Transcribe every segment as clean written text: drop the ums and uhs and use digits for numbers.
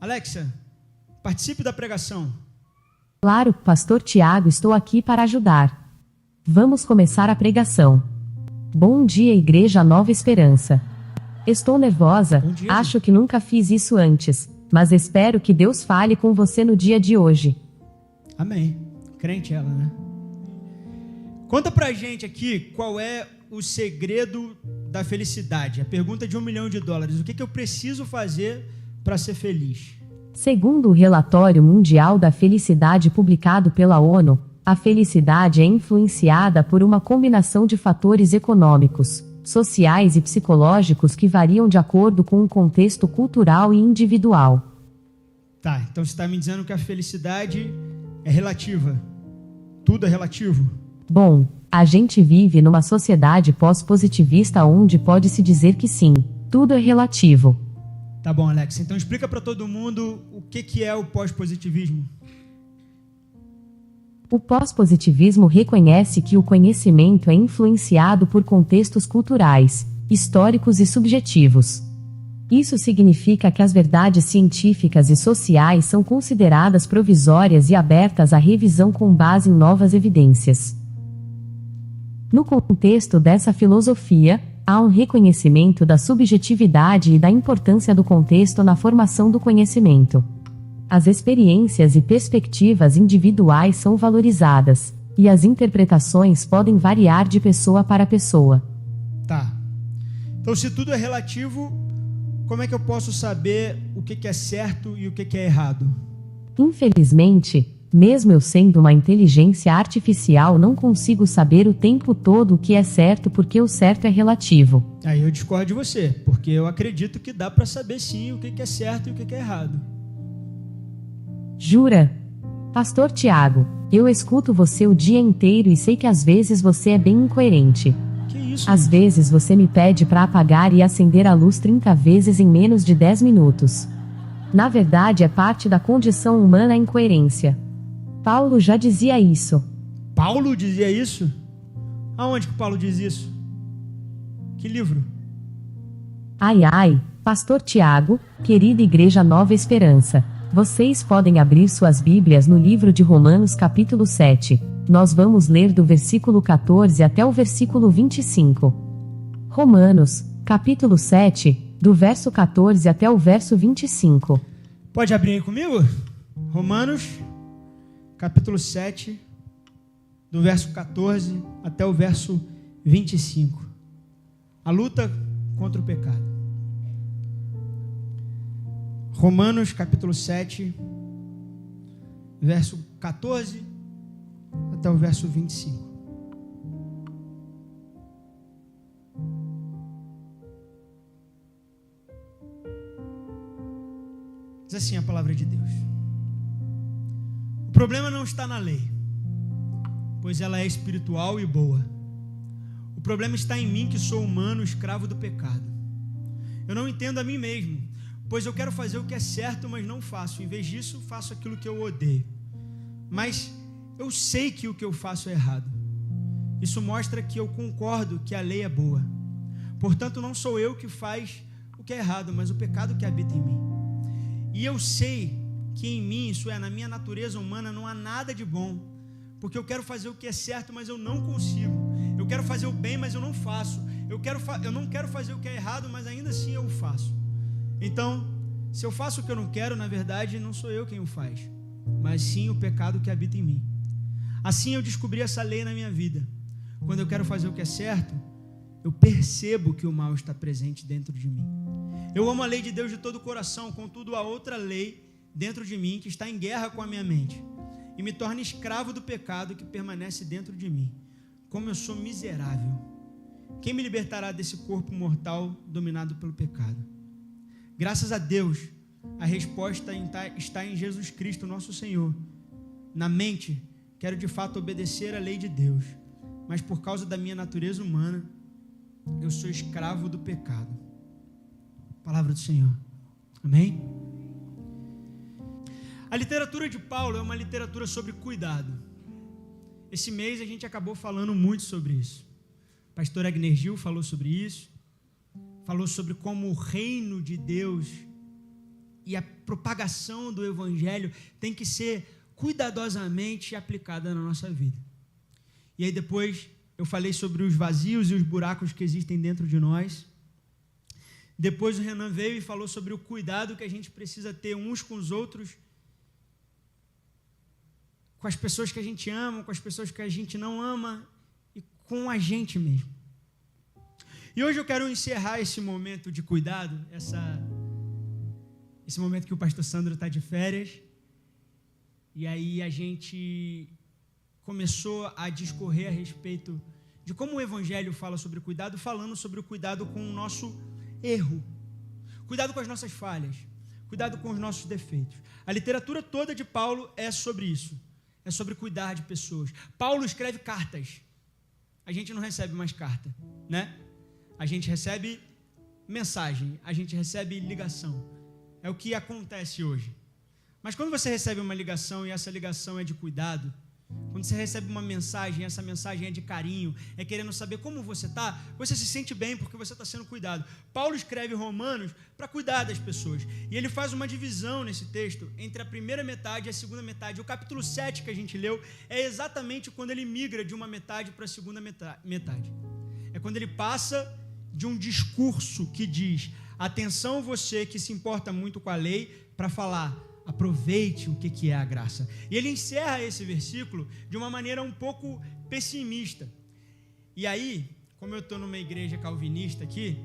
Alexa, participe da pregação. Claro, Pastor Tiago, estou aqui para ajudar. Vamos começar a pregação. Bom dia, Igreja Nova Esperança. Estou nervosa, acho que nunca fiz isso antes, mas espero que Deus fale com você no dia de hoje. Amém. Crente ela, né? Conta pra gente aqui qual é o segredo da felicidade. A pergunta de $1 milhão. O que eu preciso fazer para ser feliz? Segundo o Relatório Mundial da Felicidade publicado pela ONU, a felicidade é influenciada por uma combinação de fatores econômicos, sociais e psicológicos que variam de acordo com o contexto cultural e individual. Tá, então você está me dizendo que a felicidade é relativa. Tudo é relativo? Bom, a gente vive numa sociedade pós-positivista onde pode-se dizer que sim, tudo é relativo. Tá bom, Alex. Então explica para todo mundo o que é o pós-positivismo. O pós-positivismo reconhece que o conhecimento é influenciado por contextos culturais, históricos e subjetivos. Isso significa que as verdades científicas e sociais são consideradas provisórias e abertas à revisão com base em novas evidências. No contexto dessa filosofia, há um reconhecimento da subjetividade e da importância do contexto na formação do conhecimento. As experiências e perspectivas individuais são valorizadas, e as interpretações podem variar de pessoa para pessoa. Tá. Então, se tudo é relativo, como é que eu posso saber o que é certo e o que é errado? Infelizmente, mesmo eu sendo uma inteligência artificial, não consigo saber o tempo todo o que é certo porque o certo é relativo. Aí eu discordo de você, porque eu acredito que dá para saber sim o que é certo e o que é errado. Jura? Pastor Tiago, eu escuto você o dia inteiro e sei que às vezes você é bem incoerente. Que isso? Às vezes você me pede para apagar e acender a luz 30 vezes em menos de 10 minutos. Na verdade, é parte da condição humana a incoerência. Paulo já dizia isso. Paulo dizia isso? Aonde que Paulo diz isso? Que livro? Ai, Pastor Tiago, querida Igreja Nova Esperança, vocês podem abrir suas Bíblias no livro de Romanos capítulo 7. Nós vamos ler do versículo 14 até o versículo 25. Romanos, capítulo 7, do verso 14 até o verso 25. Pode abrir aí comigo? Romanos, capítulo 7, do verso 14 até o verso 25. A luta contra o pecado. Romanos, capítulo 7, verso 14 até o verso 25. Diz assim a palavra de Deus. O problema não está na lei, pois ela é espiritual e boa. O problema está em mim, que sou humano, escravo do pecado. Eu não entendo a mim mesmo, pois eu quero fazer o que é certo, mas não faço. Em vez disso, faço aquilo que eu odeio. Mas eu sei que o que eu faço é errado. Isso mostra que eu concordo que a lei é boa. Portanto, não sou eu que faz o que é errado, mas o pecado que habita em mim. E eu sei que em mim, isso é, na minha natureza humana, não há nada de bom. Porque eu quero fazer o que é certo, mas eu não consigo. Eu quero fazer o bem, mas eu não faço. Eu não quero fazer o que é errado, mas ainda assim eu o faço. Então, se eu faço o que eu não quero, na verdade, não sou eu quem o faz, mas sim o pecado que habita em mim. Assim eu descobri essa lei na minha vida. Quando eu quero fazer o que é certo, eu percebo que o mal está presente dentro de mim. Eu amo a lei de Deus de todo o coração, contudo há outra lei dentro de mim que está em guerra com a minha mente e me torna escravo do pecado que permanece dentro de mim. Como eu sou miserável! Quem me libertará desse corpo mortal dominado pelo pecado? Graças a Deus, a resposta está em Jesus Cristo, nosso Senhor. Na mente, quero de fato obedecer à lei de Deus, mas por causa da minha natureza humana, eu sou escravo do pecado. Palavra do Senhor. Amém? A literatura de Paulo é uma literatura sobre cuidado. Esse mês a gente acabou falando muito sobre isso. O pastor Agner Gil falou sobre isso. Falou sobre como o reino de Deus e a propagação do evangelho tem que ser cuidadosamente aplicada na nossa vida. E aí depois eu falei sobre os vazios e os buracos que existem dentro de nós. Depois o Renan veio e falou sobre o cuidado que a gente precisa ter uns com os outros, com as pessoas que a gente ama, com as pessoas que a gente não ama e com a gente mesmo. E hoje eu quero encerrar esse momento de cuidado, esse momento que o pastor Sandro está de férias, e aí a gente começou a discorrer a respeito de como o evangelho fala sobre cuidado, falando sobre o cuidado com o nosso erro, cuidado com as nossas falhas, cuidado com os nossos defeitos. A literatura toda de Paulo é sobre isso, é sobre cuidar de pessoas. Paulo escreve cartas, a gente não recebe mais carta, né? A gente recebe mensagem, a gente recebe ligação, é o que acontece hoje. Mas quando você recebe uma ligação e essa ligação é de cuidado, quando você recebe uma mensagem, essa mensagem é de carinho, é querendo saber como você está, você se sente bem porque você está sendo cuidado. Paulo escreve Romanos para cuidar das pessoas. E ele faz uma divisão nesse texto entre a primeira metade e a segunda metade. O capítulo 7 que a gente leu é exatamente quando ele migra de uma metade para a segunda metade. É quando ele passa de um discurso que diz: atenção você que se importa muito com a lei, para falar: aproveite o que é a graça. E ele encerra esse versículo de uma maneira um pouco pessimista. E aí, como eu estou numa igreja calvinista aqui,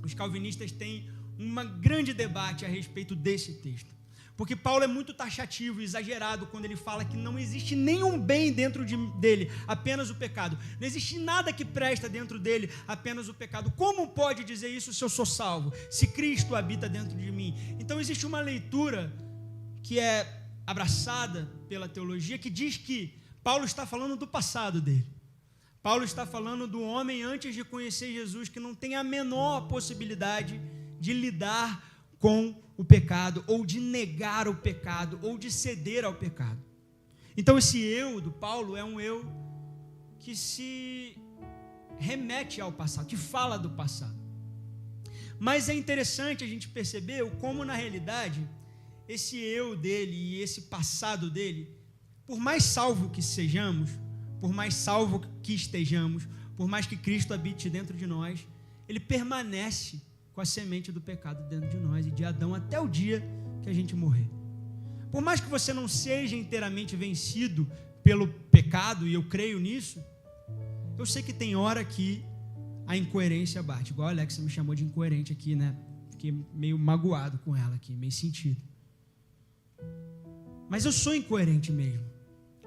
os calvinistas têm um grande debate a respeito desse texto. Porque Paulo é muito taxativo e exagerado quando ele fala que não existe nenhum bem dentro dele, apenas o pecado. Não existe nada que presta dentro dele, apenas o pecado. Como pode dizer isso se eu sou salvo? Se Cristo habita dentro de mim? Então existe uma leitura que é abraçada pela teologia, que diz que Paulo está falando do passado dele. Paulo está falando do homem antes de conhecer Jesus, que não tem a menor possibilidade de lidar com o pecado, ou de negar o pecado, ou de ceder ao pecado. Então esse eu do Paulo é um eu que se remete ao passado, que fala do passado. Mas é interessante a gente perceber como na realidade esse eu dele e esse passado dele, por mais salvo que sejamos, por mais salvo que estejamos, por mais que Cristo habite dentro de nós, ele permanece com a semente do pecado dentro de nós e de Adão até o dia que a gente morrer. Por mais que você não seja inteiramente vencido pelo pecado, e eu creio nisso, eu sei que tem hora que a incoerência bate, igual a Alexa me chamou de incoerente aqui, né? Fiquei meio magoado com ela aqui, meio sentido. Mas eu sou incoerente mesmo.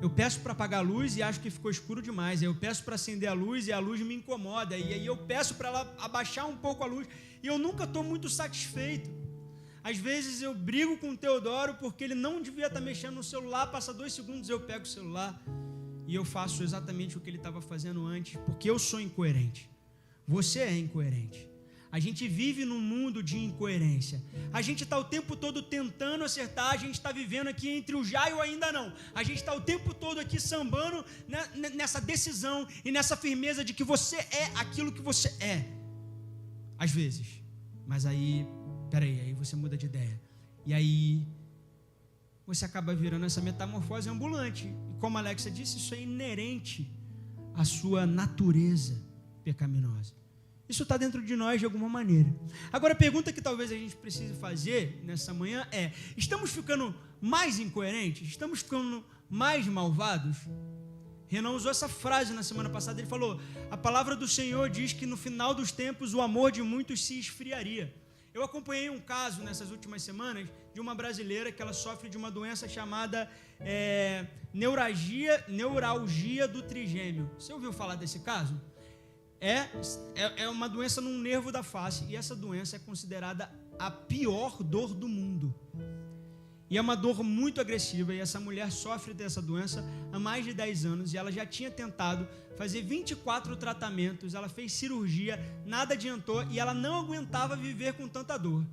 Eu peço para apagar a luz e acho que ficou escuro demais. Aí eu peço para acender a luz e a luz me incomoda. E aí eu peço para ela abaixar um pouco a luz. E eu nunca estou muito satisfeito. Às vezes eu brigo com o Teodoro porque ele não devia estar mexendo no celular. Passa 2 segundos, eu pego o celular e eu faço exatamente o que ele estava fazendo antes, porque eu sou incoerente. Você é incoerente. A gente vive num mundo de incoerência. A gente está o tempo todo tentando acertar, a gente está vivendo aqui entre o já e o ainda não. A gente está o tempo todo aqui sambando nessa decisão e nessa firmeza de que você é aquilo que você é. Às vezes. Mas aí você muda de ideia. E aí você acaba virando essa metamorfose ambulante. E como a Alexa disse, isso é inerente à sua natureza pecaminosa. Isso está dentro de nós de alguma maneira. Agora, a pergunta que talvez a gente precise fazer nessa manhã é: estamos ficando mais incoerentes? Estamos ficando mais malvados? Renan usou essa frase na semana passada. Ele falou: a palavra do Senhor diz que no final dos tempos o amor de muitos se esfriaria. Eu acompanhei um caso nessas últimas semanas de uma brasileira que ela sofre de uma doença chamada neuralgia do trigêmeo. Você ouviu falar desse caso? É uma doença num nervo da face, e essa doença é considerada a pior dor do mundo. E é uma dor muito agressiva, e essa mulher sofre dessa doença há mais de 10 anos, e ela já tinha tentado fazer 24 tratamentos, ela fez cirurgia, nada adiantou, e ela não aguentava viver com tanta dor.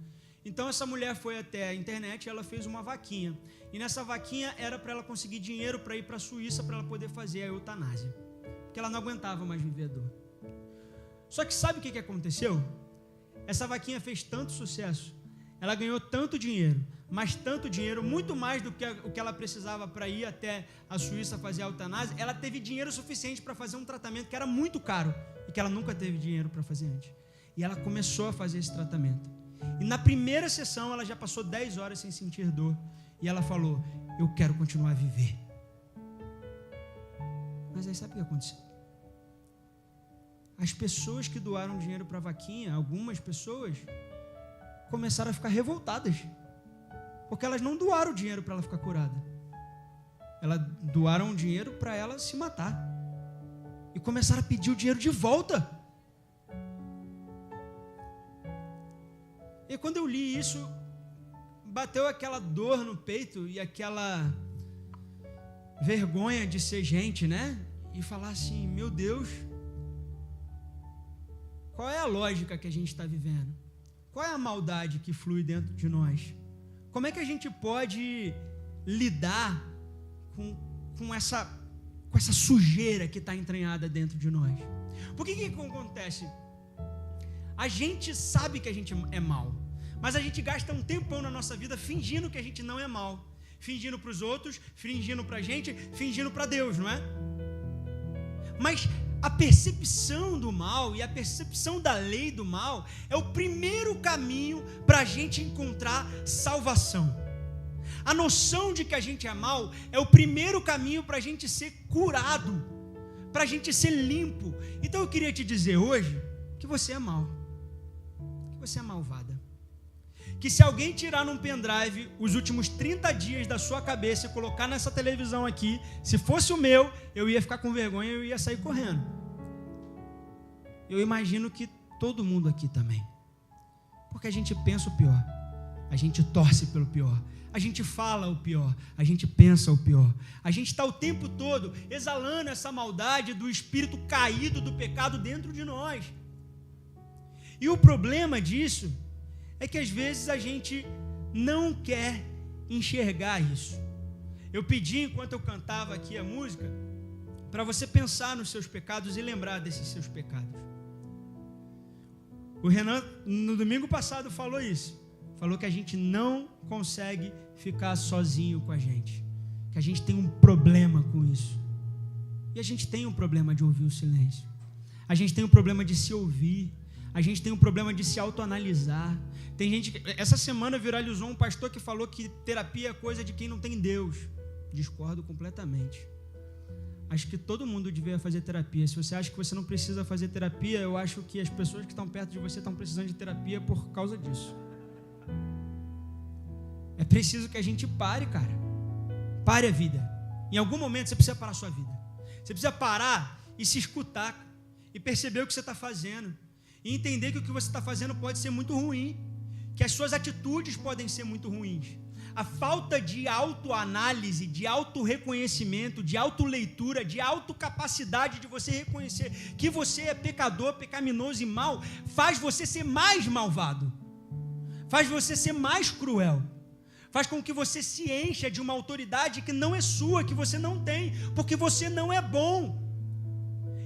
Então essa mulher foi até a internet e ela fez uma vaquinha. E nessa vaquinha era para ela conseguir dinheiro para ir para a Suíça para ela poder fazer a eutanásia, porque ela não aguentava mais viver a dor. Só que sabe o que aconteceu? Essa vaquinha fez tanto sucesso ela ganhou tanto dinheiro, mas tanto dinheiro, muito mais do que o que ela precisava para ir até a Suíça fazer a eutanásia. Ela teve dinheiro suficiente para fazer um tratamento que era muito caro e que ela nunca teve dinheiro para fazer antes. E ela começou a fazer esse tratamento. E na primeira sessão ela já passou 10 horas sem sentir dor. E ela falou: eu quero continuar a viver. Mas aí sabe o que aconteceu? As pessoas que doaram dinheiro para a vaquinha, algumas pessoas, começaram a ficar revoltadas, porque elas não doaram dinheiro para ela ficar curada. Elas doaram dinheiro para ela se matar. E começaram a pedir o dinheiro de volta. E quando eu li isso, bateu aquela dor no peito e aquela vergonha de ser gente, né? E falar assim: meu Deus, qual é a lógica que a gente está vivendo? Qual é a maldade que flui dentro de nós? Como é que a gente pode lidar com essa sujeira que está entranhada dentro de nós? Porque o que acontece? A gente sabe que a gente é mal, mas a gente gasta um tempão na nossa vida fingindo que a gente não é mal, fingindo para os outros, fingindo para a gente, fingindo para Deus, não é? Mas a percepção do mal e a percepção da lei do mal é o primeiro caminho para a gente encontrar salvação. A noção de que a gente é mal é o primeiro caminho para a gente ser curado, para a gente ser limpo. Então eu queria te dizer hoje que você é mal, que você é malvada. Que se alguém tirar num pendrive os últimos 30 dias da sua cabeça e colocar nessa televisão aqui, se fosse o meu, eu ia ficar com vergonha e eu ia sair correndo. Eu imagino que todo mundo aqui também. Porque a gente pensa o pior, a gente torce pelo pior, a gente fala o pior, a gente pensa o pior. A gente está o tempo todo exalando essa maldade do espírito caído do pecado dentro de nós. E o problema disso é que às vezes a gente não quer enxergar isso. Eu pedi, enquanto eu cantava aqui a música, para você pensar nos seus pecados e lembrar desses seus pecados. O Renan, no domingo passado, falou isso. Falou que a gente não consegue ficar sozinho com a gente. Que a gente tem um problema com isso. E a gente tem um problema de ouvir o silêncio. A gente tem um problema de se ouvir. A gente tem um problema de se autoanalisar. Tem gente que... Essa semana viralizou um pastor que falou que terapia é coisa de quem não tem Deus. Discordo completamente. Acho que todo mundo devia fazer terapia. Se você acha que você não precisa fazer terapia, eu acho que as pessoas que estão perto de você estão precisando de terapia por causa disso. É preciso que a gente pare, cara. Pare a vida. Em algum momento você precisa parar a sua vida. Você precisa parar e se escutar e perceber o que você está fazendo. E entender que o que você está fazendo pode ser muito ruim, que as suas atitudes podem ser muito ruins. A falta de autoanálise, de autorreconhecimento, de autoleitura, de autocapacidade de você reconhecer que você é pecador, pecaminoso e mal, faz você ser mais malvado, faz você ser mais cruel, faz com que você se encha de uma autoridade que não é sua, que você não tem, porque você não é bom.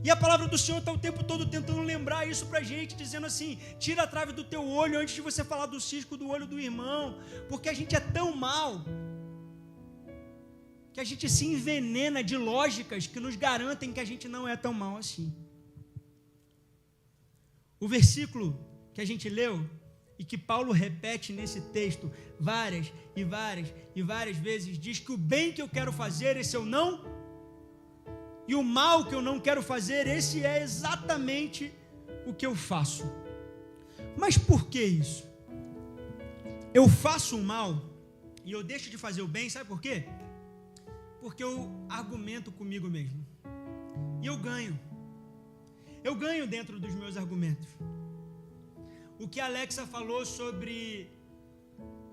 E a palavra do Senhor está o tempo todo tentando lembrar isso para a gente, dizendo assim: tira a trave do teu olho antes de você falar do cisco do olho do irmão, porque a gente é tão mal, que a gente se envenena de lógicas que nos garantem que a gente não é tão mal assim. O versículo que a gente leu, e que Paulo repete nesse texto várias e várias e várias vezes, diz que o bem que eu quero fazer, esse eu não... E o mal que eu não quero fazer, esse é exatamente o que eu faço. Mas por que isso? Eu faço o mal e eu deixo de fazer o bem, sabe por quê? Porque eu argumento comigo mesmo. E eu ganho. Eu ganho dentro dos meus argumentos. O que a Alexa falou sobre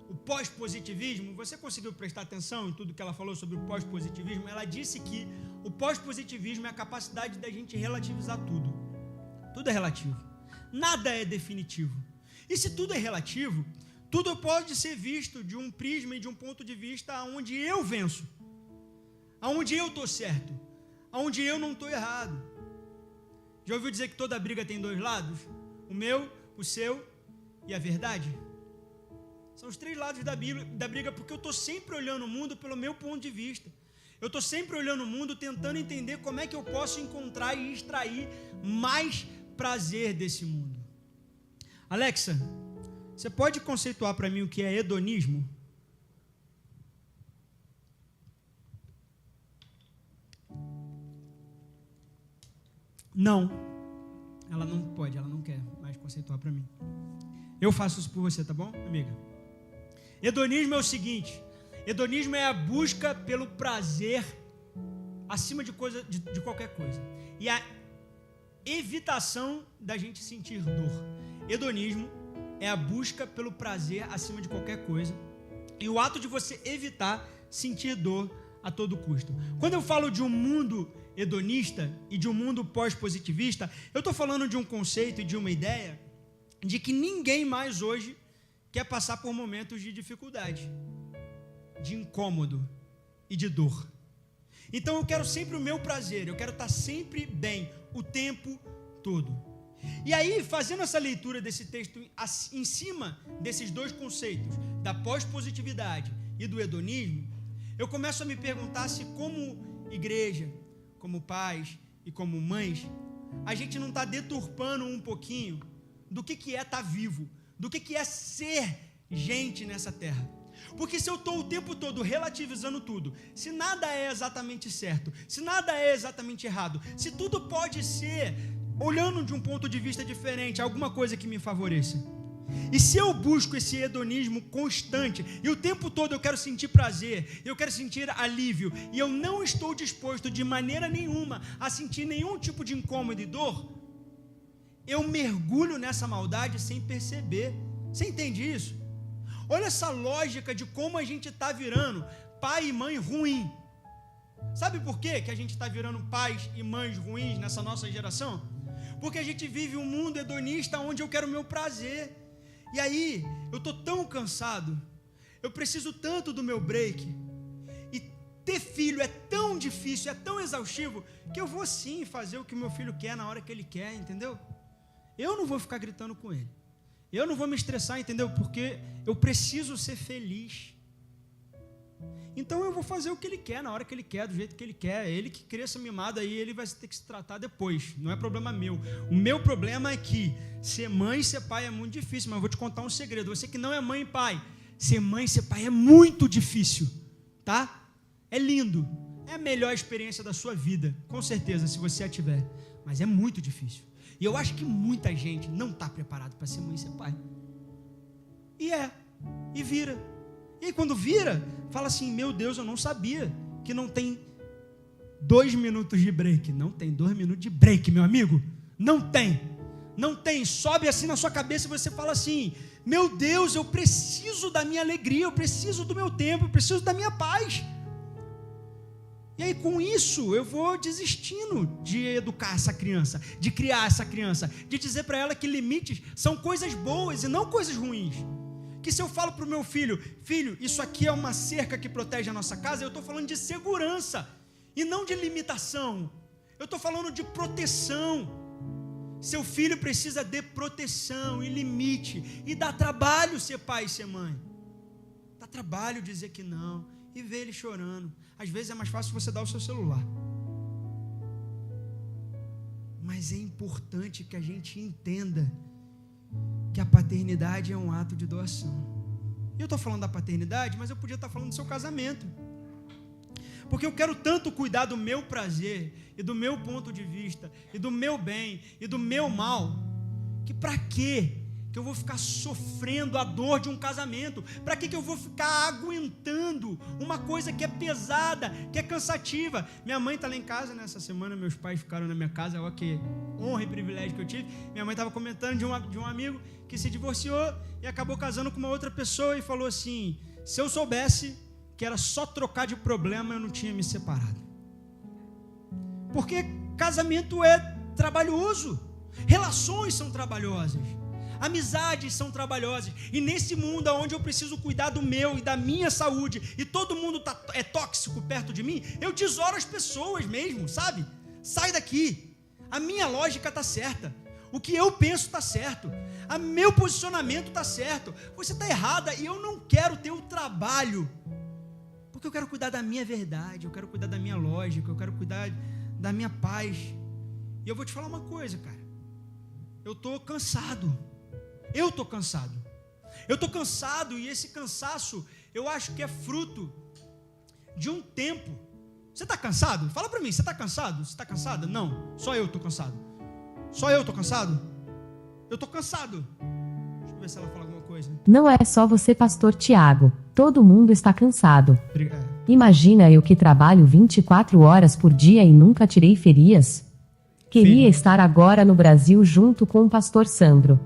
o pós-positivismo, você conseguiu prestar atenção em tudo que ela falou sobre o pós-positivismo? Ela disse que o pós-positivismo é a capacidade da gente relativizar tudo. Tudo é relativo. Nada é definitivo. E se tudo é relativo, tudo pode ser visto de um prisma e de um ponto de vista onde eu venço, onde eu estou certo, onde eu não estou errado. Já ouviu dizer que toda briga tem dois lados? O meu, o seu e a verdade? São os 3 lados da briga, porque eu estou sempre olhando o mundo pelo meu ponto de vista. Eu estou sempre olhando o mundo, tentando entender como é que eu posso encontrar e extrair mais prazer desse mundo. Alexa, você pode conceituar para mim o que é hedonismo? Não. Ela não pode, ela não quer mais conceituar para mim. Eu faço isso por você, tá bom, amiga? Hedonismo é o seguinte: hedonismo é a busca pelo prazer acima de qualquer coisa. E a evitação da gente sentir dor. Hedonismo é a busca pelo prazer acima de qualquer coisa. E o ato de você evitar sentir dor a todo custo. Quando eu falo de um mundo hedonista e de um mundo pós-positivista, eu estou falando de um conceito e de uma ideia de que ninguém mais hoje quer passar por momentos de dificuldade, de incômodo e de dor. Então eu quero sempre o meu prazer, eu quero estar sempre bem, o tempo todo. E aí, fazendo essa leitura desse texto em cima desses 2 conceitos, da pós-positividade e do hedonismo, eu começo a me perguntar se, como igreja, como pais e como mães, a gente não está deturpando um pouquinho do que é estar vivo, do que é ser gente nessa terra. Porque se eu estou o tempo todo relativizando tudo, se nada é exatamente certo, se nada é exatamente errado, se tudo pode ser, olhando de um ponto de vista diferente, alguma coisa que me favoreça, e se eu busco esse hedonismo constante, e o tempo todo eu quero sentir prazer, eu quero sentir alívio, e eu não estou disposto de maneira nenhuma a sentir nenhum tipo de incômodo e dor, eu mergulho nessa maldade sem perceber. Você entende isso? Olha essa lógica de como a gente está virando pai e mãe ruim. Sabe por quê que a gente está virando pais e mães ruins nessa nossa geração? Porque a gente vive um mundo hedonista onde eu quero o meu prazer. E aí, eu estou tão cansado, eu preciso tanto do meu break, e ter filho é tão difícil, é tão exaustivo, que eu vou sim fazer o que o meu filho quer na hora que ele quer, entendeu? Eu não vou ficar gritando com ele, eu não vou me estressar, entendeu? Porque eu preciso ser feliz. Então eu vou fazer o que ele quer, na hora que ele quer, do jeito que ele quer. Ele que cresça mimado aí, ele vai ter que se tratar depois. Não é problema meu. O meu problema é que ser mãe e ser pai é muito difícil. Mas eu vou te contar um segredo. Você que não é mãe e pai, ser mãe e ser pai é muito difícil, tá? É lindo. É a melhor experiência da sua vida, com certeza, se você a tiver. Mas é muito difícil. E eu acho que muita gente não está preparado para ser mãe e ser pai. E vira. E aí quando vira, fala assim, meu Deus, eu não sabia que não tem 2 minutos de break. Não tem 2 minutos de break, meu amigo. Não tem. Não tem. Sobe assim na sua cabeça e você fala assim, meu Deus, eu preciso da minha alegria, eu preciso do meu tempo, eu preciso da minha paz. E aí com isso eu vou desistindo de educar essa criança, de criar essa criança, de dizer para ela que limites são coisas boas e não coisas ruins. Que se eu falo para o meu filho, filho, isso aqui é uma cerca que protege a nossa casa, eu estou falando de segurança e não de limitação. Eu estou falando de proteção. Seu filho precisa de proteção e limite. E dá trabalho ser pai e ser mãe. Dá trabalho dizer que não e ver ele chorando. Às vezes é mais fácil você dar o seu celular. Mas é importante que a gente entenda que a paternidade é um ato de doação. Eu estou falando da paternidade, mas eu podia estar falando do seu casamento. Porque eu quero tanto cuidar do meu prazer, e do meu ponto de vista, e do meu bem, e do meu mal, que para quê que eu vou ficar sofrendo a dor de um casamento? Para que eu vou ficar aguentando uma coisa que é pesada, que é cansativa? Minha mãe está lá em casa nessa semana, meus pais ficaram na minha casa, olha que honra e privilégio que eu tive. Minha mãe estava comentando de um amigo que se divorciou e acabou casando com uma outra pessoa e falou assim, se eu soubesse que era só trocar de problema, eu não tinha me separado. Porque casamento é trabalhoso, relações são trabalhosas, amizades são trabalhosas, e nesse mundo onde eu preciso cuidar do meu e da minha saúde, e todo mundo é tóxico perto de mim, eu tesouro as pessoas mesmo, sabe? Sai daqui, a minha lógica está certa, o que eu penso está certo, Meu posicionamento está certo, você está errada, e eu não quero ter o trabalho, porque eu quero cuidar da minha verdade, eu quero cuidar da minha lógica, eu quero cuidar da minha paz. E eu vou te falar uma coisa, cara, eu estou cansado, e esse cansaço, eu acho que é fruto de um tempo. Você está cansado? Fala para mim, você está cansado? Você está cansada? Não, só eu estou cansado. Só eu estou cansado? Eu estou cansado. Deixa eu ver se ela fala alguma coisa. Não é só você, pastor Tiago. Todo mundo está cansado. Obrigado. Imagina eu que trabalho 24 horas por dia e nunca tirei férias. Queria estar agora no Brasil junto com o pastor Sandro.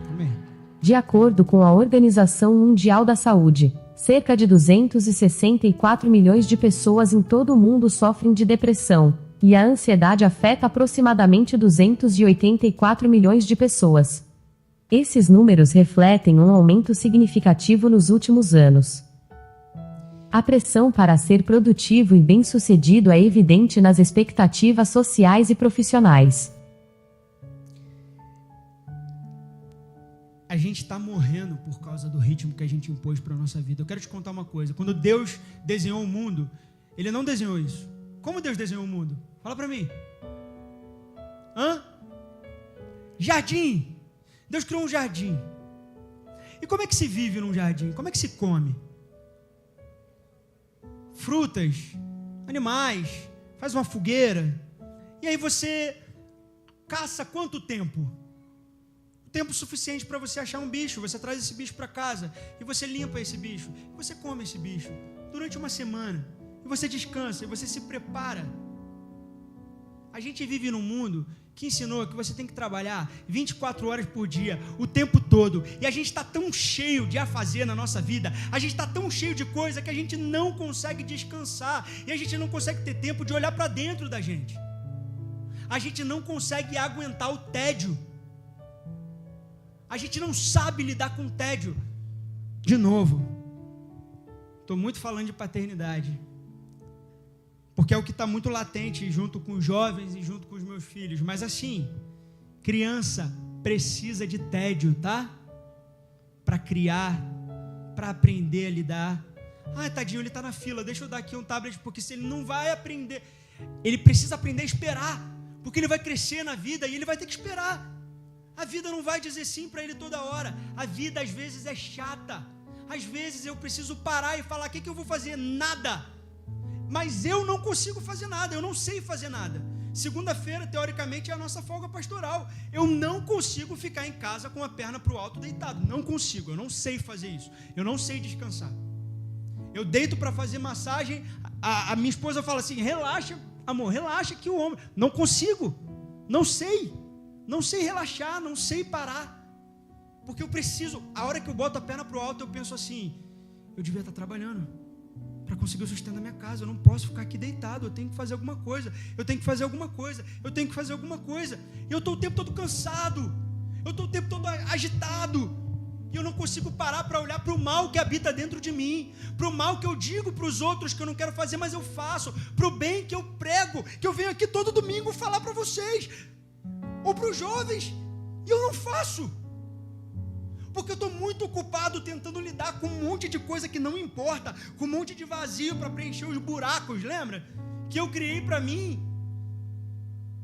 Amém. De acordo com a Organização Mundial da Saúde, cerca de 264 milhões de pessoas em todo o mundo sofrem de depressão, e a ansiedade afeta aproximadamente 284 milhões de pessoas. Esses números refletem um aumento significativo nos últimos anos. A pressão para ser produtivo e bem-sucedido é evidente nas expectativas sociais e profissionais. A gente está morrendo por causa do ritmo que a gente impôs para a nossa vida. Eu quero te contar uma coisa. Quando Deus desenhou o mundo, Ele não desenhou isso. Como Deus desenhou o mundo? Fala para mim. Jardim. Deus criou um jardim. E como é que se vive num jardim? Como é que se come? Frutas, animais, faz uma fogueira. E aí você caça quanto tempo? Tempo suficiente para você achar um bicho. Você traz esse bicho para casa e você limpa esse bicho, e você come esse bicho durante uma semana, e você descansa, e você se prepara. A gente vive num mundo que ensinou que você tem que trabalhar 24 horas por dia, o tempo todo, e a gente está tão cheio de a fazer na nossa vida, a gente está tão cheio de coisa que a gente não consegue descansar, e a gente não consegue ter tempo de olhar para dentro da gente. A gente não consegue aguentar o tédio. A gente não sabe lidar com o tédio. De novo, estou muito falando de paternidade, porque é o que está muito latente junto com os jovens e junto com os meus filhos. Mas assim, criança precisa de tédio, tá? Para criar, para aprender a lidar. Tadinho, ele está na fila, deixa eu dar aqui um tablet, porque se ele não vai aprender, ele precisa aprender a esperar, porque ele vai crescer na vida e ele vai ter que esperar. A vida não vai dizer sim para ele toda hora. A vida às vezes é chata. Às vezes eu preciso parar e falar: o que eu vou fazer? Nada. Mas eu não consigo fazer nada, eu não sei fazer nada. Segunda-feira, teoricamente, é a nossa folga pastoral. Eu não consigo ficar em casa com a perna para o alto deitado. Não consigo, eu não sei fazer isso. Eu não sei descansar. Eu deito para fazer massagem, a minha esposa fala assim: relaxa, amor, relaxa que o homem... Não consigo, não sei relaxar, não sei parar, porque eu preciso. A hora que eu boto a perna para o alto, eu penso assim: eu devia estar trabalhando para conseguir o sustento da minha casa, eu não posso ficar aqui deitado, eu tenho que fazer alguma coisa, e eu estou o tempo todo cansado, eu estou o tempo todo agitado, e eu não consigo parar para olhar para o mal que habita dentro de mim, para o mal que eu digo para os outros que eu não quero fazer, mas eu faço, para o bem que eu prego, que eu venho aqui todo domingo falar para vocês, ou para os jovens, e eu não faço, porque eu estou muito ocupado tentando lidar com um monte de coisa que não importa, com um monte de vazio para preencher os buracos, lembra? Que eu criei para mim,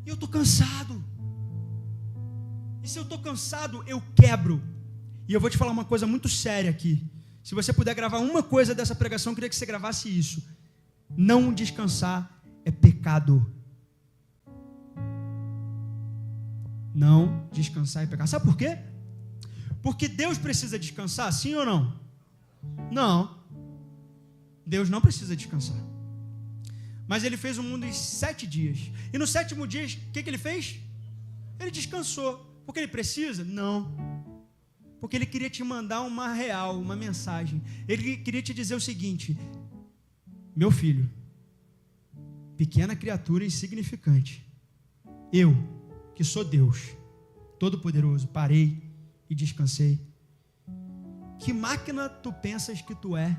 e eu estou cansado, e se eu estou cansado, eu quebro. E eu vou te falar uma coisa muito séria aqui, se você puder gravar uma coisa dessa pregação, eu queria que você gravasse isso: não descansar é pecado. Não descansar é pecado. Sabe por quê? Porque Deus precisa descansar, sim ou não? Não. Deus não precisa descansar. Mas Ele fez o mundo em 7 dias. E no 7º dia, o que Ele fez? Ele descansou. Porque Ele precisa? Não. Porque Ele queria te mandar uma mensagem. Ele queria te dizer o seguinte: meu filho, pequena criatura insignificante, eu, que sou Deus Todo-Poderoso, parei e descansei. Que máquina tu pensas que tu é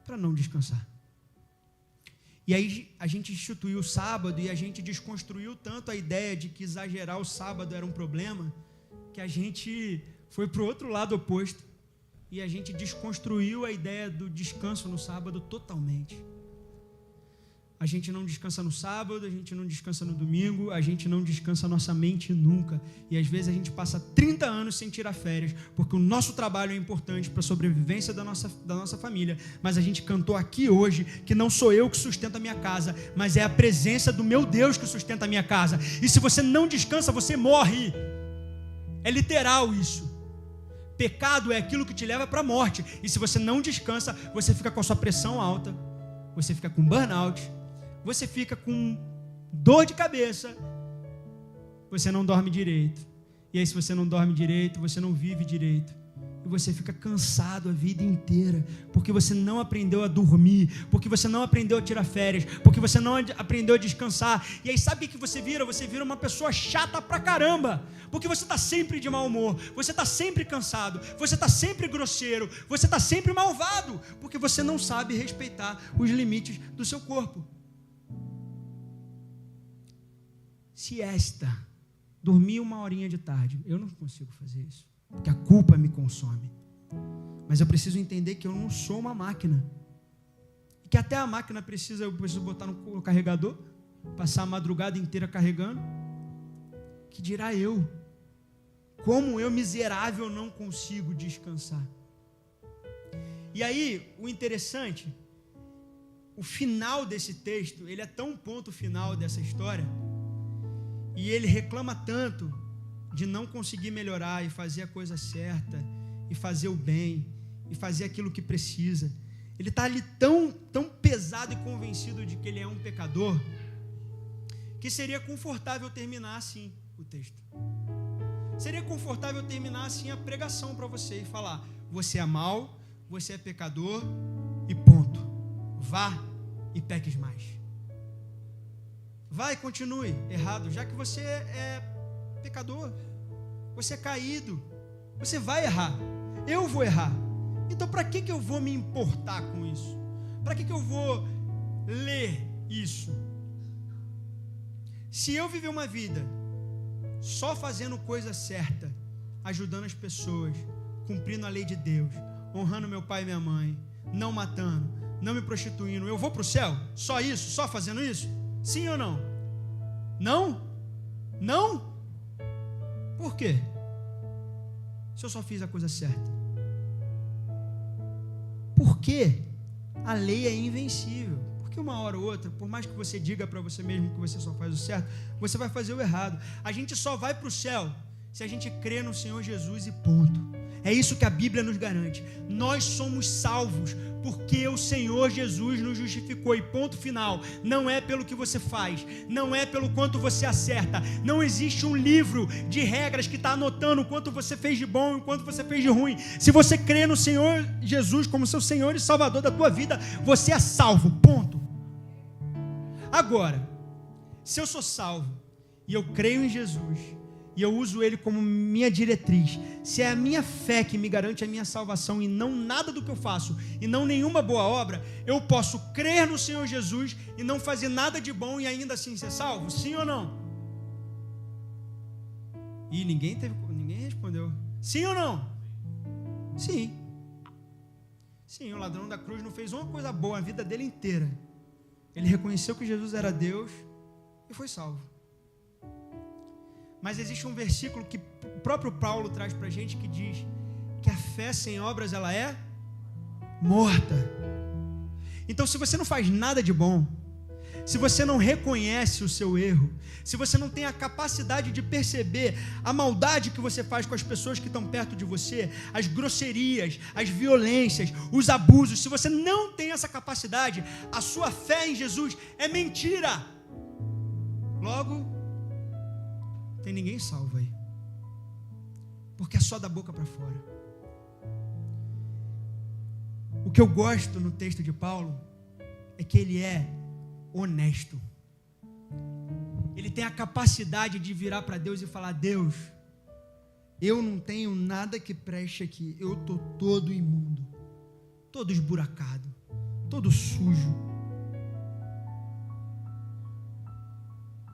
para não descansar? E aí a gente instituiu o sábado e a gente desconstruiu tanto a ideia de que exagerar o sábado era um problema, que a gente foi para o outro lado oposto e a gente desconstruiu a ideia do descanso no sábado totalmente. A gente não descansa no sábado, a gente não descansa no domingo, a gente não descansa a nossa mente nunca. E às vezes a gente passa 30 anos sem tirar férias, porque o nosso trabalho é importante para a sobrevivência da nossa família. Mas a gente cantou aqui hoje que não sou eu que sustento a minha casa, mas é a presença do meu Deus que sustenta a minha casa. E se você não descansa, você morre. É literal isso. Pecado é aquilo que te leva para a morte. E se você não descansa, você fica com a sua pressão alta, você fica com burnout, você fica com dor de cabeça, você não dorme direito. E aí, se você não dorme direito, você não vive direito. E você fica cansado a vida inteira, porque você não aprendeu a dormir, porque você não aprendeu a tirar férias, porque você não aprendeu a descansar. E aí, sabe o que você vira? Você vira uma pessoa chata pra caramba, porque você está sempre de mau humor, você está sempre cansado, você está sempre grosseiro, você está sempre malvado, porque você não sabe respeitar os limites do seu corpo. Siesta, dormir 1 horinha de tarde. Eu não consigo fazer isso, porque a culpa me consome. Mas eu preciso entender que eu não sou uma máquina, e que até a máquina eu preciso botar no carregador, passar a madrugada inteira carregando. Que dirá eu? Como eu, miserável, não consigo descansar? E aí, o interessante, o final desse texto, ele é tão ponto final dessa história, e ele reclama tanto de não conseguir melhorar e fazer a coisa certa, e fazer o bem, e fazer aquilo que precisa. Ele está ali tão pesado e convencido de que ele é um pecador, que seria confortável terminar assim o texto. Seria confortável terminar assim a pregação para você e falar: você é mau, você é pecador e ponto. Vá e peques mais. Vai, continue errado, já que você é pecador, você é caído, você vai errar, eu vou errar. Então para que eu vou me importar com isso? Para que eu vou ler isso? Se eu viver uma vida só fazendo coisa certa, ajudando as pessoas, cumprindo a lei de Deus, honrando meu pai e minha mãe, não matando, não me prostituindo, eu vou para o céu? Só isso? Só fazendo isso? Sim ou não? Não? Não? Por quê? Se eu só fiz a coisa certa. Por quê? A lei é invencível. Porque uma hora ou outra, por mais que você diga para você mesmo que você só faz o certo, você vai fazer o errado. A gente só vai para o céu se a gente crê no Senhor Jesus e ponto. É isso que a Bíblia nos garante. Nós somos salvos porque o Senhor Jesus nos justificou, e ponto final. Não é pelo que você faz, não é pelo quanto você acerta. Não existe um livro de regras que está anotando o quanto você fez de bom e o quanto você fez de ruim. Se você crê no Senhor Jesus como seu Senhor e Salvador da tua vida, você é salvo, ponto. Agora, se eu sou salvo e eu creio em Jesus e eu uso Ele como minha diretriz, se é a minha fé que me garante a minha salvação e não nada do que eu faço, e não nenhuma boa obra, eu posso crer no Senhor Jesus e não fazer nada de bom e ainda assim ser salvo? Sim ou não? E ninguém respondeu. Sim ou não? Sim. Sim, o ladrão da cruz não fez uma coisa boa a vida dele inteira. Ele reconheceu que Jesus era Deus e foi salvo. Mas existe um versículo que o próprio Paulo traz para a gente, que diz que a fé sem obras, ela é morta. Então, se você não faz nada de bom, se você não reconhece o seu erro, se você não tem a capacidade de perceber a maldade que você faz com as pessoas que estão perto de você, as grosserias, as violências, os abusos, se você não tem essa capacidade, a sua fé em Jesus é mentira. Logo, tem ninguém salvo aí, porque é só da boca para fora. O que eu gosto no texto de Paulo é que ele é honesto. Ele tem a capacidade de virar para Deus e falar: Deus, eu não tenho nada que preste aqui, eu estou todo imundo, todo esburacado, todo sujo.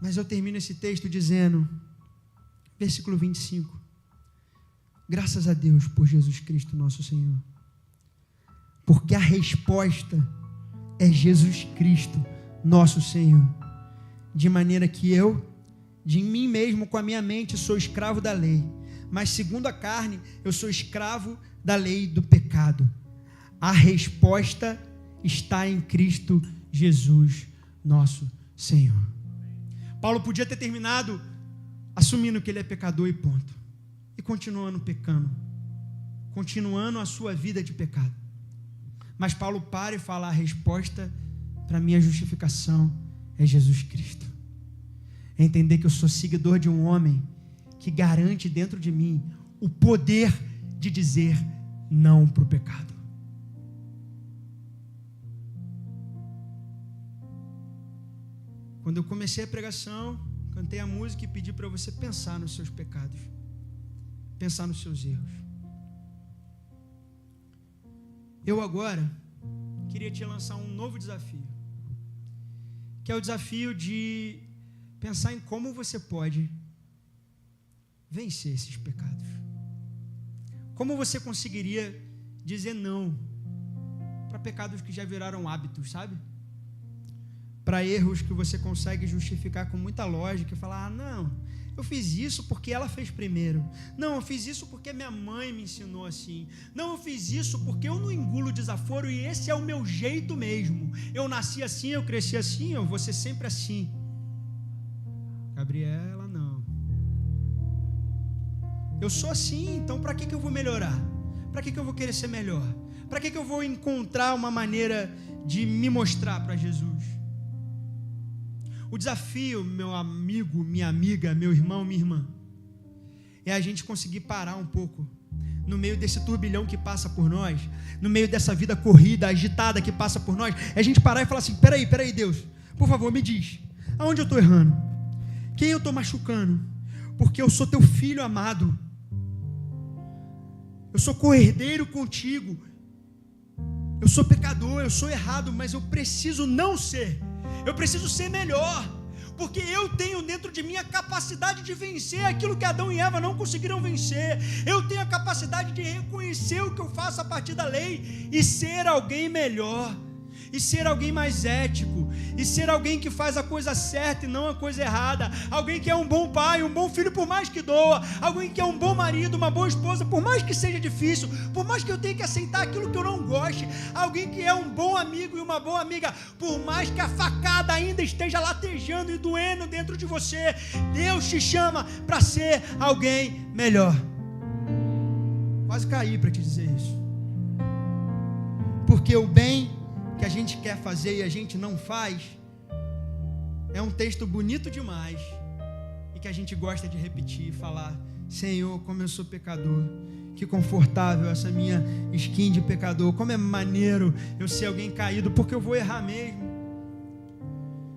Mas eu termino esse texto dizendo, versículo 25: Graças a Deus por Jesus Cristo, nosso Senhor. Porque a resposta é Jesus Cristo, nosso Senhor. De maneira que eu, de mim mesmo, com a minha mente, sou escravo da lei. Mas segundo a carne, eu sou escravo da lei do pecado. A resposta está em Cristo Jesus, nosso Senhor. Paulo podia ter terminado assumindo que ele é pecador e ponto. E continuando pecando. Continuando a sua vida de pecado. Mas Paulo para e fala: a resposta para a minha justificação é Jesus Cristo. É entender que eu sou seguidor de um homem que garante dentro de mim o poder de dizer não para o pecado. Quando eu comecei a pregação, cantei a música e pedi para você pensar nos seus pecados, pensar nos seus erros. Eu agora queria te lançar um novo desafio, que é o desafio de pensar em como você pode vencer esses pecados. Como você conseguiria dizer não para pecados que já viraram hábitos, sabe? Para erros que você consegue justificar com muita lógica e falar: não, eu fiz isso porque ela fez primeiro. Não, eu fiz isso porque minha mãe me ensinou assim. Não, eu fiz isso porque eu não engulo desaforo e esse é o meu jeito mesmo. Eu nasci assim, eu cresci assim, eu vou ser sempre assim. Gabriela, não. Eu sou assim, então para que eu vou melhorar? Para que eu vou querer ser melhor? Para que eu vou encontrar uma maneira de me mostrar para Jesus? O desafio, meu amigo, minha amiga, meu irmão, minha irmã, é a gente conseguir parar um pouco no meio desse turbilhão que passa por nós, no meio dessa vida corrida, agitada que passa por nós, é a gente parar e falar assim: peraí, Deus, por favor, me diz, aonde eu estou errando? Quem eu estou machucando? Porque eu sou teu filho amado, eu sou co-herdeiro contigo, eu sou pecador, eu sou errado, mas eu preciso não ser. Eu preciso ser melhor, porque eu tenho dentro de mim a capacidade de vencer aquilo que Adão e Eva não conseguiram vencer. Eu tenho a capacidade de reconhecer o que eu faço a partir da lei e ser alguém melhor, e ser alguém mais ético, e ser alguém que faz a coisa certa e não a coisa errada, alguém que é um bom pai, um bom filho por mais que doa, alguém que é um bom marido, uma boa esposa por mais que seja difícil, por mais que eu tenha que aceitar aquilo que eu não goste, alguém que é um bom amigo e uma boa amiga, por mais que a facada ainda esteja latejando e doendo dentro de você. Deus te chama para ser alguém melhor. Quase caí para te dizer isso, porque o bem que a gente quer fazer e a gente não faz é um texto bonito demais e que a gente gosta de repetir e falar: Senhor, como eu sou pecador, que confortável essa minha skin de pecador, como é maneiro eu ser alguém caído, porque eu vou errar mesmo.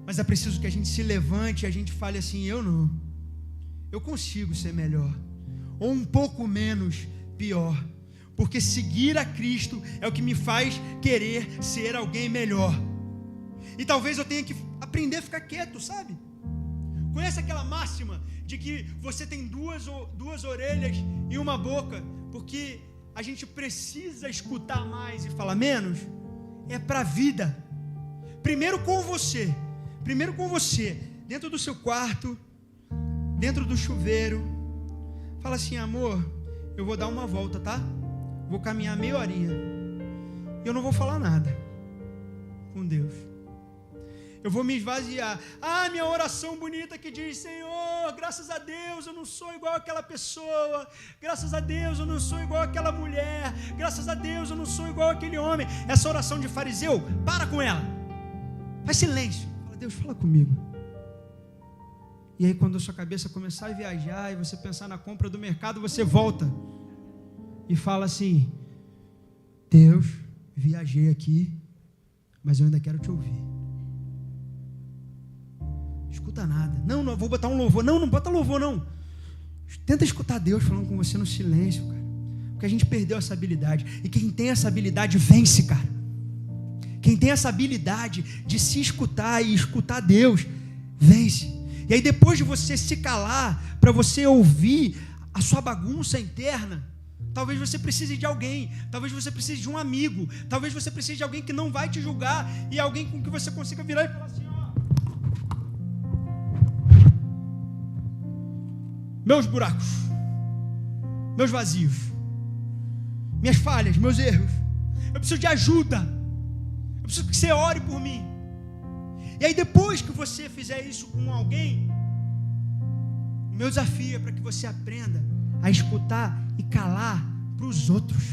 Mas é preciso que a gente se levante e a gente fale assim: eu consigo ser melhor, ou um pouco menos pior, porque seguir a Cristo é o que me faz querer ser alguém melhor. E talvez eu tenha que aprender a ficar quieto, sabe? Conhece aquela máxima de que você tem duas orelhas e uma boca, porque a gente precisa escutar mais e falar menos? É para a vida. Primeiro com você, dentro do seu quarto, dentro do chuveiro, fala assim: amor, eu vou dar uma volta, tá? Vou caminhar meia horinha. Eu não vou falar nada com Deus. Eu vou me esvaziar. Minha oração bonita que diz: Senhor, graças a Deus eu não sou igual àquela pessoa. Graças a Deus eu não sou igual àquela mulher. Graças a Deus eu não sou igual àquele homem. Essa oração de fariseu, para com ela. Faz silêncio. Fala: Deus, fala comigo. E aí quando a sua cabeça começar a viajar e você pensar na compra do mercado, você volta e fala assim: Deus, viajei aqui, mas eu ainda quero te ouvir. Escuta nada. Não vou botar um louvor. Não bota louvor não. Tenta escutar Deus falando com você no silêncio, cara. Porque a gente perdeu essa habilidade. E quem tem essa habilidade vence, cara. Quem tem essa habilidade de se escutar e escutar Deus, vence. E aí depois de você se calar, para você ouvir a sua bagunça interna, Talvez você precise de alguém, talvez você precise de um amigo, talvez você precise de alguém que não vai te julgar e alguém com que você consiga virar e falar assim, ó, meus buracos, meus vazios, minhas falhas, meus erros, eu preciso de ajuda, eu preciso que você ore por mim. E aí depois que você fizer isso com alguém, o meu desafio é para que você aprenda a escutar e calar para os outros.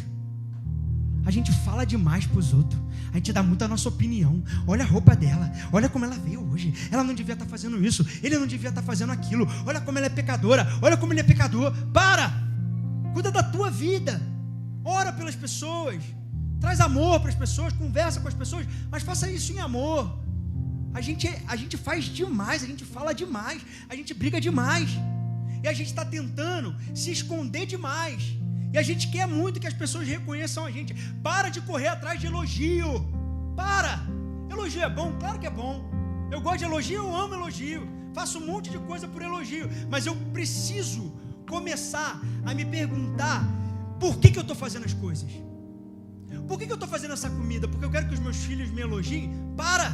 A gente fala demais para os outros, a gente dá muito a nossa opinião. Olha a roupa dela, olha como ela veio hoje, ela não devia estar fazendo isso, ele não devia estar fazendo aquilo, olha como ela é pecadora, olha como ele é pecador. Cuida da tua vida, ora pelas pessoas, traz amor para as pessoas, conversa com as pessoas, mas faça isso em amor. A gente faz demais, a gente fala demais, a gente briga demais, e a gente está tentando se esconder demais, e a gente quer muito que as pessoas reconheçam a gente. Para de correr atrás de elogio. Elogio é bom? Claro que é bom. Eu gosto de elogio, eu amo elogio, faço um monte de coisa por elogio, mas eu preciso começar a me perguntar por que eu estou fazendo as coisas. Por que eu estou fazendo essa comida? Porque eu quero que os meus filhos me elogiem? Para!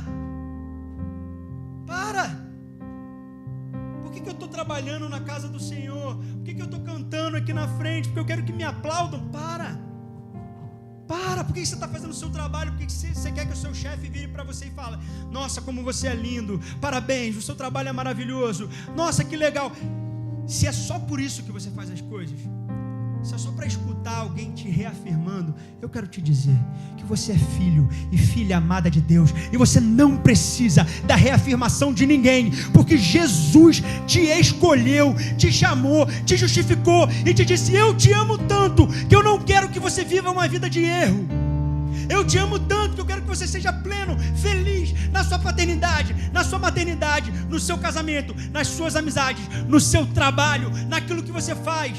Por que eu estou trabalhando na casa do Senhor? Por que eu estou cantando aqui na frente? Porque eu quero que me aplaudam? Para! Por que você está fazendo o seu trabalho? Por que você quer que o seu chefe vire para você e fale: nossa, como você é lindo, parabéns, o seu trabalho é maravilhoso, nossa, que legal. Se é só por isso que você faz as coisas, se é só para escutar alguém te reafirmando, eu quero te dizer que você é filho e filha amada de Deus, e você não precisa da reafirmação de ninguém, porque Jesus te escolheu, te chamou, te justificou e te disse: eu te amo tanto que eu não quero que você viva uma vida de erro. Eu te amo tanto que eu quero que você seja pleno, feliz na sua paternidade, na sua maternidade, no seu casamento, nas suas amizades, no seu trabalho, naquilo que você faz,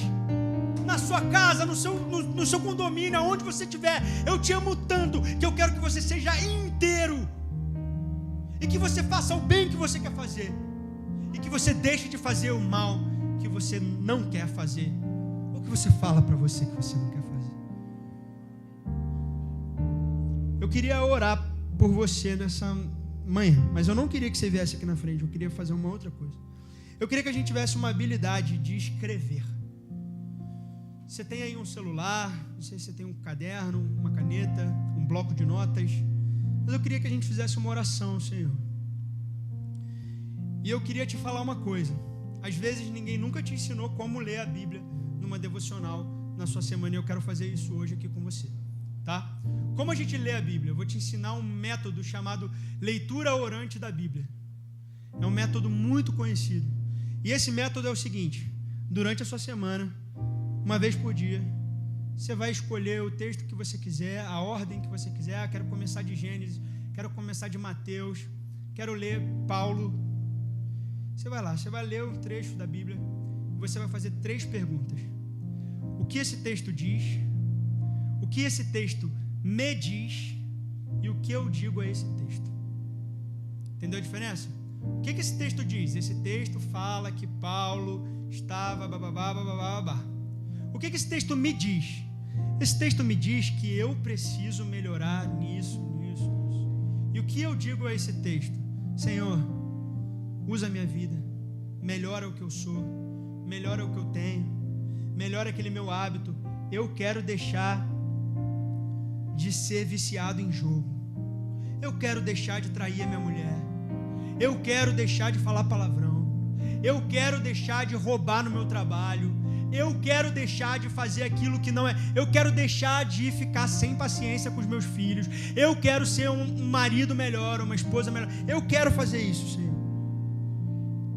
na sua casa, no seu condomínio, aonde você estiver. Eu te amo tanto que eu quero que você seja inteiro e que você faça o bem que você quer fazer e que você deixe de fazer o mal que você não quer fazer, ou que você fala para você que você não quer fazer. Eu queria orar por você nessa manhã, mas eu não queria que você viesse aqui na frente, eu queria fazer uma outra coisa. Eu queria que a gente tivesse uma habilidade de escrever. Você tem aí um celular, não sei se você tem um caderno, uma caneta, um bloco de notas, mas eu queria que a gente fizesse uma oração, Senhor. E eu queria te falar uma coisa: às vezes ninguém nunca te ensinou como ler a Bíblia numa devocional na sua semana, e eu quero fazer isso hoje aqui com você, tá? Como a gente lê a Bíblia? Eu vou te ensinar um método chamado leitura orante da Bíblia. É um método muito conhecido, e esse método é o seguinte: durante a sua semana, uma vez por dia, você vai escolher o texto que você quiser, a ordem que você quiser. Quero começar de Gênesis, quero começar de Mateus, quero ler Paulo. Você vai lá, você vai ler o trecho da Bíblia e você vai fazer 3 perguntas. O que esse texto diz? O que esse texto me diz? E o que eu digo a esse texto? Entendeu a diferença? O que esse texto diz? Esse texto fala que Paulo estava bababá. O que esse texto me diz? Esse texto me diz que eu preciso melhorar nisso. E o que eu digo a esse texto? Senhor, usa a minha vida, melhora o que eu sou, melhora o que eu tenho, melhora aquele meu hábito. Eu quero deixar de ser viciado em jogo, eu quero deixar de trair a minha mulher, eu quero deixar de falar palavrão, eu quero deixar de roubar no meu trabalho, eu quero deixar de fazer aquilo que não é, eu quero deixar de ficar sem paciência com os meus filhos, eu quero ser um marido melhor, uma esposa melhor, eu quero fazer isso, Senhor.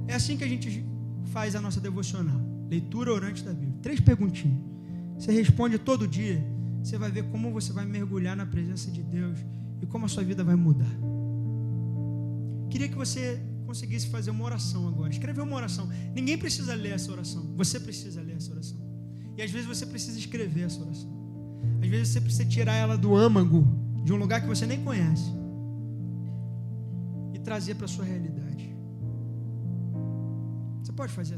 É assim que a gente faz a nossa devocional, leitura orante da Bíblia. 3 perguntinhas, você responde todo dia, você vai ver como você vai mergulhar na presença de Deus e como a sua vida vai mudar. Queria que você conseguisse fazer uma oração agora, escrever uma oração. Ninguém precisa ler essa oração, você precisa ler essa oração. E às vezes você precisa escrever essa oração. Às vezes você precisa tirar ela do âmago de um lugar que você nem conhece e trazer para a sua realidade. Você pode fazer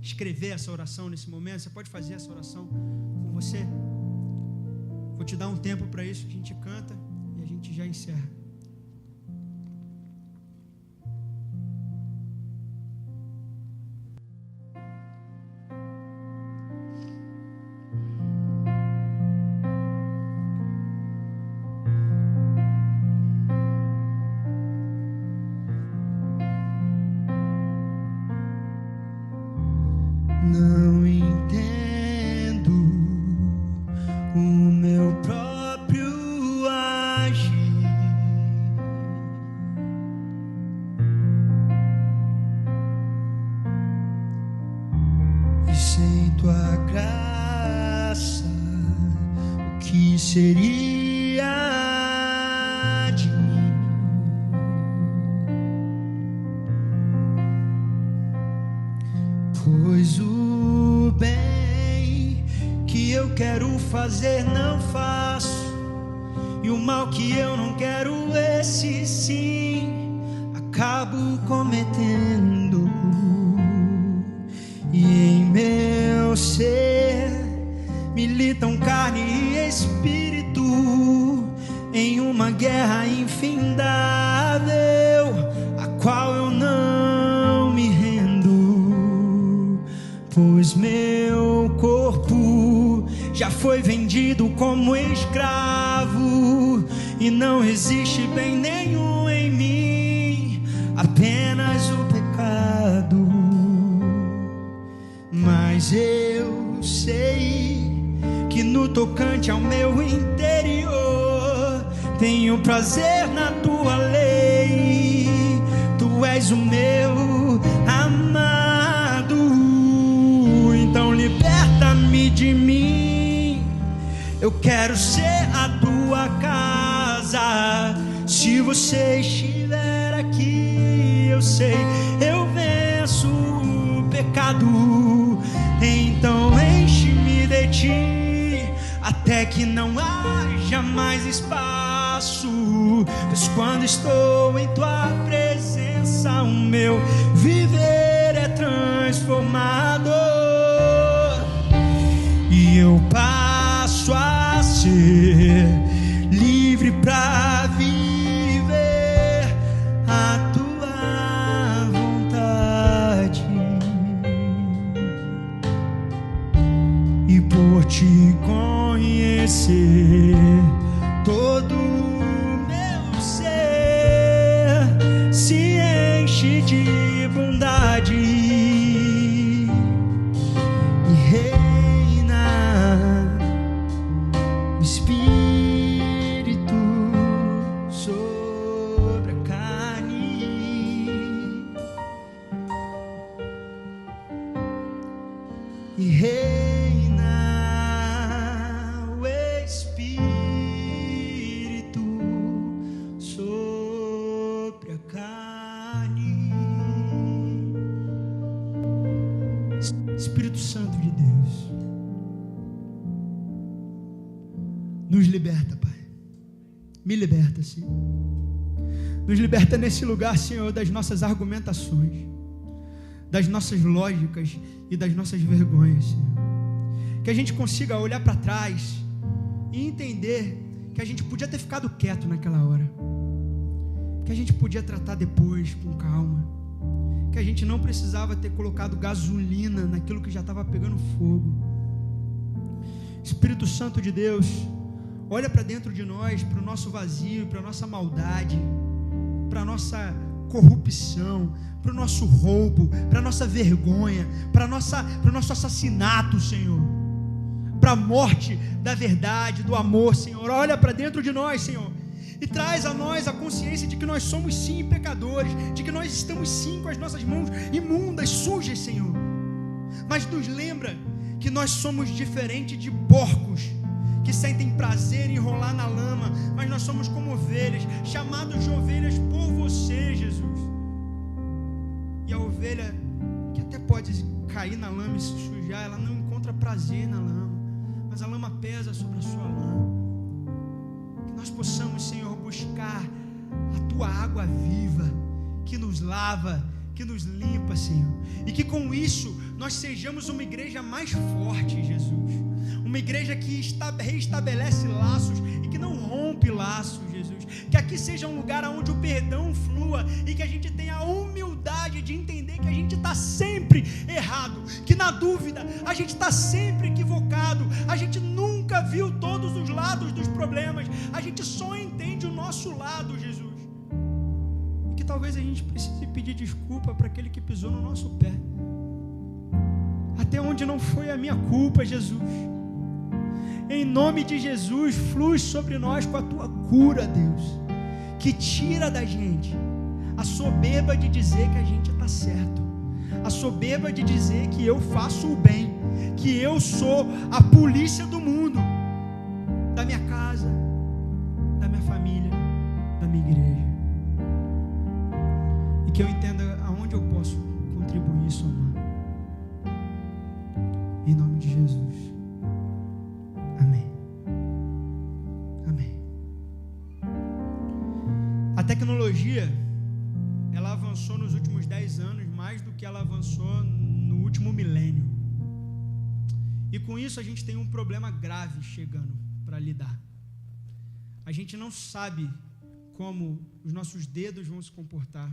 escrever essa oração nesse momento, você pode fazer essa oração com você. Vou te dar um tempo para isso, a gente canta e a gente já encerra. Não entendo o meu próprio agir, e sem tua graça, o que seria de mim? Pois o bem que eu quero fazer não faço, e o mal que eu não quero, esse sim acabo cometendo. E em meu ser militam carne e espírito em uma guerra infindável, a qual eu não me rendo, pois meu corpo já foi vendido como escravo, e não existe bem nenhum em mim, apenas o pecado. Mas eu sei que no tocante ao meu interior tenho prazer na tua lei. Tu és o meu amado, então liberta-me de mim. Eu quero ser a tua casa. Se você estiver aqui, eu sei, eu venço o pecado. Então enche-me de ti, até que não haja mais espaço. Pois quando estou em tua presença, o meu viver é transformado, e eu passo a ser livre para viver a tua vontade. E por te conhecer, todo o meu ser se enche de bondade e reina o Espírito sobre a carne, e reina o Espírito sobre a carne. Espírito Santo de Deus, nos liberta, Pai. Me liberta, Senhor. Nos liberta nesse lugar, Senhor, das nossas argumentações, das nossas lógicas e das nossas vergonhas, Senhor. Que a gente consiga olhar para trás e entender que a gente podia ter ficado quieto naquela hora, que a gente podia tratar depois com calma, que a gente não precisava ter colocado gasolina naquilo que já estava pegando fogo. Espírito Santo de Deus, olha para dentro de nós, para o nosso vazio, para a nossa maldade, para a nossa corrupção, para o nosso roubo, para a nossa vergonha, para o nosso assassinato, Senhor, para a morte da verdade, do amor, Senhor. Olha para dentro de nós, Senhor, e traz a nós a consciência de que nós somos sim pecadores, de que nós estamos sim com as nossas mãos imundas, sujas, Senhor, mas nos lembra que nós somos diferentes de porcos que sentem prazer em rolar na lama, mas nós somos como ovelhas, chamados de ovelhas por você, Jesus. E a ovelha que até pode cair na lama e se sujar, ela não encontra prazer na lama, mas a lama pesa sobre a sua lama. Que nós possamos, Senhor, buscar a tua água viva, que nos lava, que nos limpa, Senhor. E que com isso nós sejamos uma igreja mais forte, Jesus. Uma igreja que reestabelece laços e que não rompe laços, Jesus. Que aqui seja um lugar onde o perdão flua e que a gente tenha a humildade de entender que a gente está sempre errado, que na dúvida a gente está sempre equivocado, a gente nunca viu todos os lados dos problemas, a gente só entende o nosso lado, Jesus. E que talvez a gente precise pedir desculpa para aquele que pisou no nosso pé, até onde não foi a minha culpa, Jesus. Em nome de Jesus, flui sobre nós com a tua cura, Deus, que tira da gente a soberba de dizer que a gente está certo, a soberba de dizer que eu faço o bem, que eu sou a polícia do mundo, da minha casa, da minha família, da minha igreja. E que eu entenda aonde eu posso contribuir e somar. Em nome de Jesus. Amém. Amém. A tecnologia, ela avançou nos últimos 10 anos mais do que ela avançou no último milênio. E com isso a gente tem um problema grave chegando para lidar. A gente não sabe como os nossos dedos vão se comportar,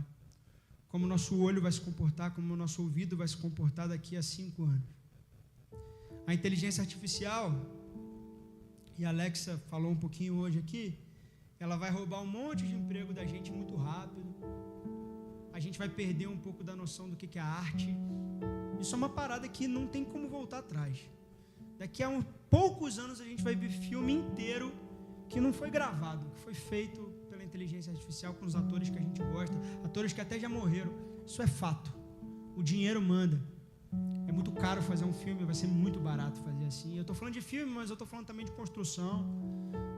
como o nosso olho vai se comportar, como o nosso ouvido vai se comportar daqui a 5 anos. A inteligência artificial, e a Alexa falou um pouquinho hoje aqui, ela vai roubar um monte de emprego da gente muito rápido. A gente vai perder um pouco da noção do que é a arte. Isso é uma parada que não tem como voltar atrás. Daqui a poucos anos a gente vai ver filme inteiro que não foi gravado, que foi feito pela inteligência artificial com os atores que a gente gosta, atores que até já morreram. Isso é fato. O dinheiro manda. É muito caro fazer um filme, vai ser muito barato fazer assim. Eu estou falando de filme, mas eu estou falando também de construção,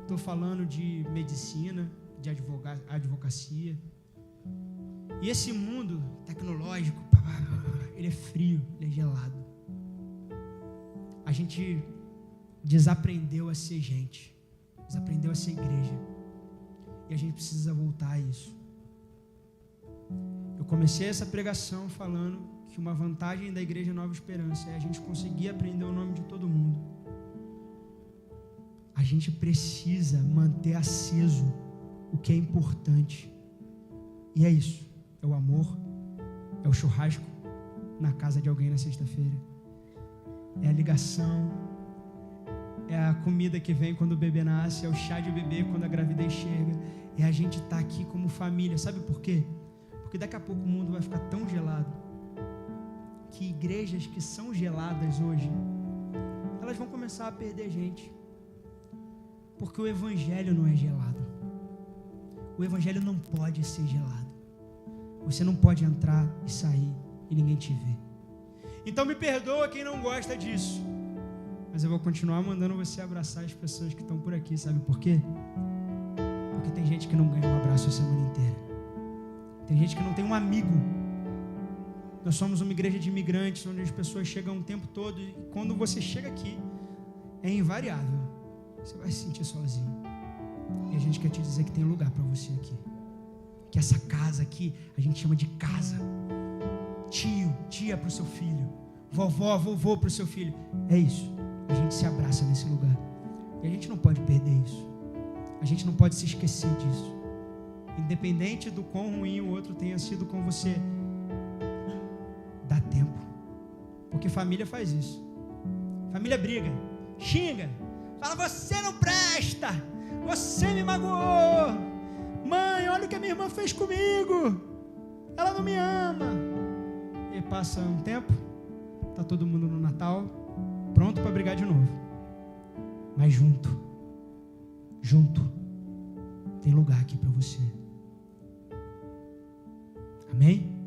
estou falando de medicina, de advocacia. E esse mundo tecnológico, ele é frio, ele é gelado. A gente desaprendeu a ser gente, desaprendeu a ser igreja. E a gente precisa voltar a isso. Eu comecei essa pregação falando que uma vantagem da Igreja Nova Esperança é a gente conseguir aprender o nome de todo mundo. A gente precisa manter aceso o que é importante. E é isso. É o amor, é o churrasco na casa de alguém na sexta-feira, é a ligação, é a comida que vem quando o bebê nasce, é o chá de bebê quando a gravidez chega, é a gente estar aqui como família. Sabe por quê? Porque daqui a pouco o mundo vai ficar tão gelado que igrejas que são geladas hoje, elas vão começar a perder gente, porque o evangelho não é gelado. O evangelho não pode ser gelado. Você não pode entrar e sair e ninguém te vê. Então me perdoa quem não gosta disso, mas eu vou continuar mandando você abraçar as pessoas que estão por aqui. Sabe por quê? Porque tem gente que não ganha um abraço a semana inteira. Tem gente que não tem um amigo. Nós somos uma igreja de imigrantes, onde as pessoas chegam o tempo todo, e quando você chega aqui, é invariável, você vai se sentir sozinho. E a gente quer te dizer que tem lugar para você aqui, que essa casa aqui a gente chama de casa. Tio, tia para o seu filho, vovó, vovô para o seu filho. É isso, a gente se abraça nesse lugar, e a gente não pode perder isso. A gente não pode se esquecer disso. Independente do quão ruim o outro tenha sido com você, dá tempo, porque família faz isso. Família briga, xinga, fala: você não presta, você me magoou, mãe, olha o que a minha irmã fez comigo, ela não me ama. E passa um tempo, tá todo mundo no Natal pronto para brigar de novo, mas junto tem lugar aqui para você. Amém?